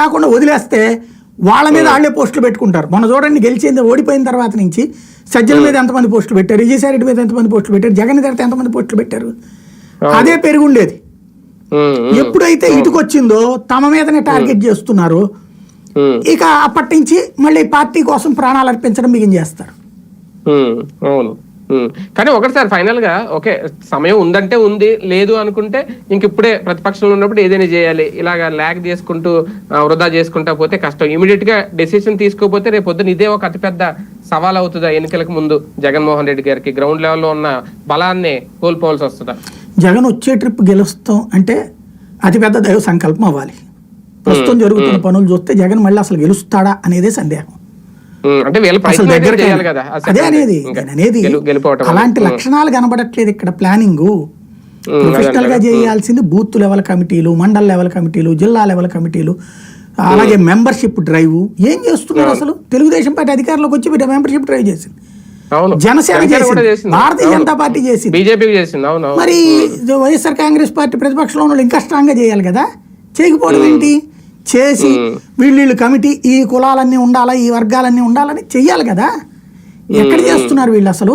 కాకుండా వదిలేస్తే వాళ్ళ మీద వాళ్ళే పోస్టులు పెట్టుకుంటారు. మొన్న చూడండి, గెలిచింది ఓడిపోయిన తర్వాత నుంచి సజ్జల మీద ఎంతమంది పోస్టులు పెట్టారు, విజయసాయిరెడ్డి మీద ఎంతమంది పోస్టులు పెట్టారు, జగన్ గారితో ఎంతమంది పోస్టులు పెట్టారు. అదే పెరుగుండేది. ఎప్పుడైతే ఇటుకొచ్చిందో తమ మీదనే టార్గెట్ చేస్తున్నారు. ఇక అప్పటి నుంచి మళ్ళీ పార్టీ కోసం ప్రాణాలు అర్పించడం మిగిలించేస్తారు. అవును. కానీ ఒకటిసారి ఫైనల్ గా ఓకే, సమయం ఉందంటే ఉంది, లేదు అనుకుంటే ఇంక ఇప్పుడే ప్రతిపక్షంలో ఉన్నప్పుడు ఏదైనా చేయాలి. ఇలాగా ల్యాగ్ చేసుకుంటూ వృధా చేసుకుంటా పోతే కష్టం. ఇమీడియట్ గా డెసిషన్ తీసుకోకపోతే రేపు పొద్దున ఇదే ఒక అతిపెద్ద సవాల్ అవుతుందా ఎన్నికలకు ముందు జగన్మోహన్ రెడ్డి గారికి? గ్రౌండ్ లెవెల్లో ఉన్న బలాన్ని కోల్పోవాల్సి వస్తుందా? జగన్ వచ్చే ట్రిప్ గెలుస్తాం అంటే అతిపెద్ద దైవ సంకల్పం అవ్వాలి. ప్రస్తుతం జరుగుతున్న పనులు చూస్తే జగన్ మళ్ళీ అసలు గెలుస్తాడా అనేదే సందేహం. అంటే అదే అనేది అలాంటి లక్షణాలు కనబడట్లేదు ఇక్కడ. ప్లానింగ్ ప్రొఫెషనల్ గా చేయాల్సింది బూత్ లెవెల్ కమిటీలు, మండల్ లెవెల్ కమిటీలు, జిల్లా లెవెల్ కమిటీలు, అలాగే మెంబర్షిప్ డ్రైవ్. ఏం చేస్తున్నారు అసలు? తెలుగుదేశం పార్టీ అధికారంలోకి వచ్చి మీరు మెంబర్షిప్ డ్రైవ్ చేసింది, జనసేన చేసింది, భారతీయ జనతా పార్టీ చేసింది. మరి వైఎస్ఆర్ కాంగ్రెస్ పార్టీ ప్రతిపక్షంలో ఉన్న ఇంకా స్ట్రాంగ్ గా చేయాలి కదా. చేయకపోవడం ఏంటి? చేసి వీళ్ళు కమిటీ ఈ కులాలన్నీ ఉండాలా, ఈ వర్గాలన్నీ ఉండాలని చెయ్యాలి కదా. ఎక్కడ చేస్తున్నారు వీళ్ళు అసలు?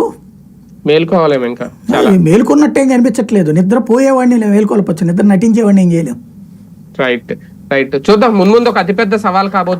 మేలుకున్నట్టేం కనిపించట్లేదు. నిద్రపోయేవాడిని మేలుకోలేకపోవచ్చు, నిద్ర నటించేవాడిని ఏం చేయలేము. రైట్ రైట్ చూద్దాం. ముందు ఒక అతిపెద్ద సవాల్ కాబోతుంది.